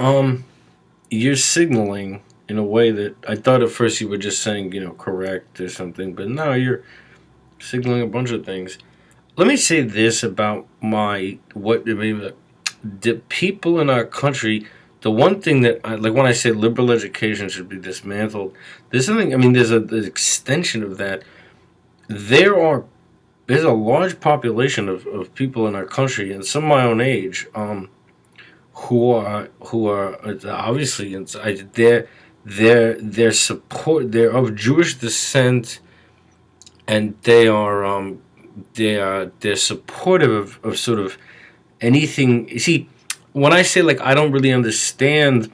Um, you're signaling in a way that I thought at first you were just saying, correct or something, but no, you're signaling a bunch of things. Let me say this about the people in our country. The one thing that, like when I say liberal education should be dismantled, there's something. I mean, there's an extension of that. There are there's a large population of people in our country, and some my own age, who are obviously inside. Their support. They're of Jewish descent, and they're supportive of sort of anything. You see, when I say like I don't really understand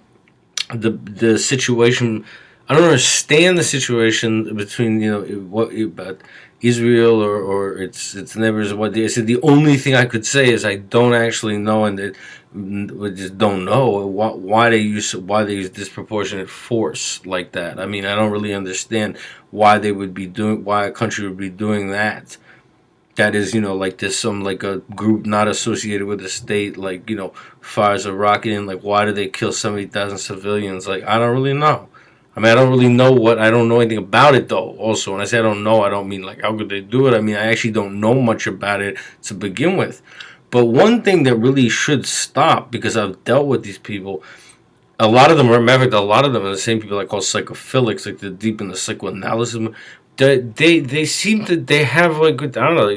the situation, I don't understand the situation between what about Israel or its neighbors. What they said. The only thing I could say is I don't actually know, and that we just don't know why they use disproportionate force like that. I mean, I don't really understand why a country would be doing that. That is, like there's some like a group not associated with the state, like fires a rocket in. Like, why did they kill 70,000 civilians? Like, I don't really know. I mean, I don't know anything about it though. Also, when I say I don't know, I don't mean like how could they do it. I mean, I actually don't know much about it to begin with. But one thing that really should stop, because I've dealt with these people, a lot of them, remember, a lot of them are the same people I call psychophilics, like they're deep in the psychoanalysis. They seem to they have like I don't know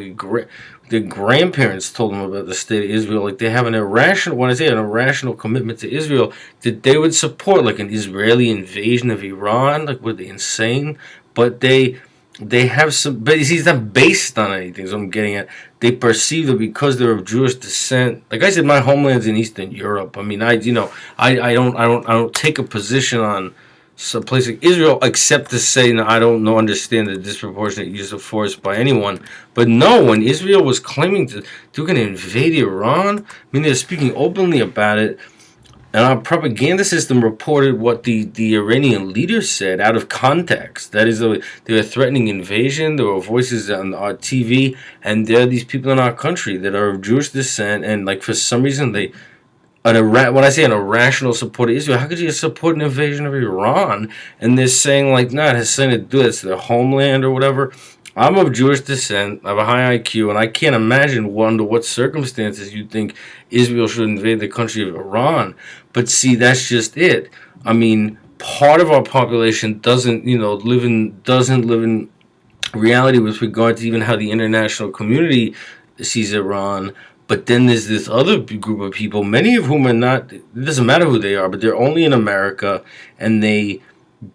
their grandparents told them about the state of Israel, like they have an irrational, when I say an irrational commitment to Israel, that they would support like an Israeli invasion of Iran. Like, were they insane? But they have some, but you see, it's not based on anything. So I'm getting at, they perceive that because they're of Jewish descent. Like I said, my homeland's in Eastern Europe. I mean, I don't take a position on some place like Israel, except to say, no, I don't know, understand the disproportionate use of force by anyone. But no, when Israel was claiming they're going to invade Iran, I mean, they're speaking openly about it. And our propaganda system reported what the Iranian leader said out of context. That is, they were threatening invasion. There were voices on our TV, and there are these people in our country that are of Jewish descent, and like for some reason when I say an irrational support of Israel, how could you support an invasion of Iran? And they're saying like, nah, it has something to do. It's their homeland or whatever. I'm of Jewish descent. I have a high IQ, and I can't imagine under what circumstances you'd think Israel should invade the country of Iran. But see, that's just it. I mean, part of our population doesn't live in reality with regard to even how the international community sees Iran. But then there's this other group of people, many of whom are not. It doesn't matter who they are, but they're only in America, and they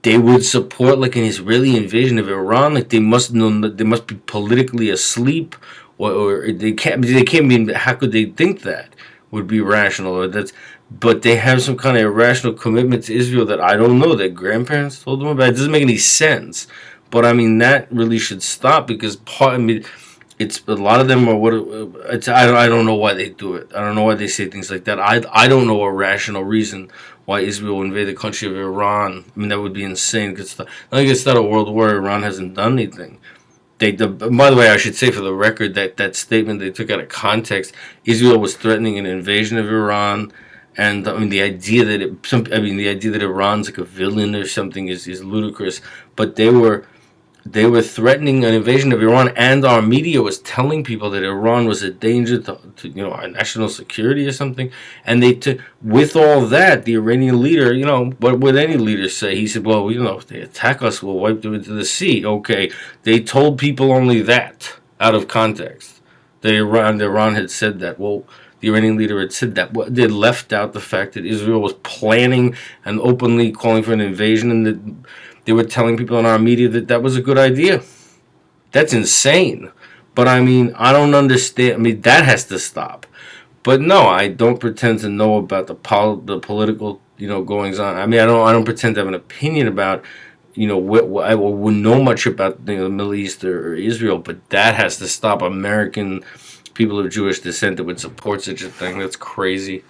would support like an Israeli invasion of Iran. Like, they must know that they must be politically asleep, or they can't be. How could they think that would be rational? Or that's but they have some kind of irrational commitment to Israel that I don't know. Their grandparents told them about. It doesn't make any sense. But I mean, that really should stop, because I mean, it's a lot of them are what it's. I don't know why they do it. I don't know why they say things like that. I don't know a rational reason why Israel would invade the country of Iran. I mean, that would be insane. Because I think it's not a world war. Iran hasn't done anything. By the way, I should say for the record that statement they took out of context. Israel was threatening an invasion of Iran, and I mean the idea that Iran's like a villain or something is ludicrous. But they were threatening an invasion of Iran, and our media was telling people that Iran was a danger to our national security or something. And with all that, the Iranian leader, what would any leader say? He said, "Well, if they attack us, we'll wipe them into the sea." Okay, they told people only that out of context. Iran had said that. Well, the Iranian leader had said that. Well, they left out the fact that Israel was planning and openly calling for an invasion, and that they were telling people in our media that that was a good idea. That's insane. But I mean, I don't understand. I mean, that has to stop. But no, I don't pretend to know about the political goings on. I mean, I don't pretend to have an opinion about I wouldn't know much about the Middle East or Israel. But that has to stop. American people of Jewish descent that would support such a thing. That's crazy.